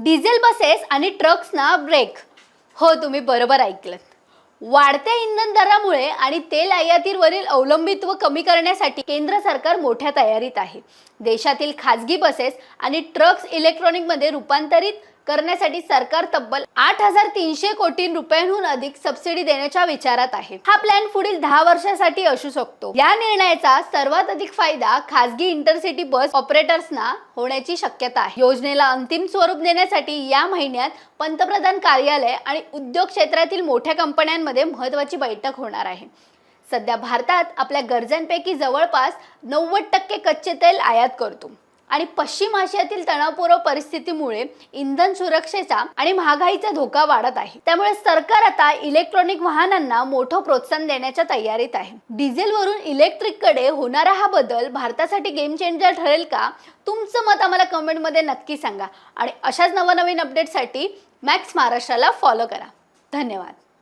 Diesel buses आणि ट्रक्सना break. हो, तुम्ही बरोबर ऐकलं. वाढत्या इंधन दरामुळे आणि तेल आयातीवरील अवलंबित्व कमी करण्यासाठी केंद्र सरकार मोठ्या तयारीत आहे. देशातील खासगी बसेस आणि ट्रक्स इलेक्ट्रॉनिकमध्ये रूपांतरित करण्यासाठी सरकार तब्बल 8,300 कोटी रुपयांहून अधिक सबसिडी देण्याच्या विचारात आहे. हा प्लॅन पुढील 10 वर्षांसाठी असू शकतो. या निर्णयाचा सर्वात अधिक फायदा खासगी इंटरसिटी बस ऑपरेटर्सना होण्याची शक्यता आहे. योजनेला अंतिम स्वरूप देण्यासाठी या महिन्यात पंतप्रधान कार्यालय आणि उद्योग क्षेत्रातील मोठ्या कंपन्यांमध्ये महत्त्वाची बैठक होणार आहे. सध्या भारतात आपल्या गरजांपैकी जवळपास 90% कच्चे तेल आयात करतो आणि पश्चिम आशियातील तणावपूर्ण परिस्थितीमुळे इंधन सुरक्षेचा आणि महागाईचा धोका वाढत आहे. त्यामुळे सरकार आता इलेक्ट्रॉनिक वाहनांना मोठं प्रोत्साहन देण्याच्या तयारीत आहे. डिझेलवरून इलेक्ट्रिककडे होणारा हा बदल भारतासाठी गेम चेंजर ठरेल का? तुमचं मत आम्हाला कमेंटमध्ये नक्की सांगा आणि अशाच नवनवीन अपडेटसाठी मॅक्स महाराष्ट्राला फॉलो करा. धन्यवाद.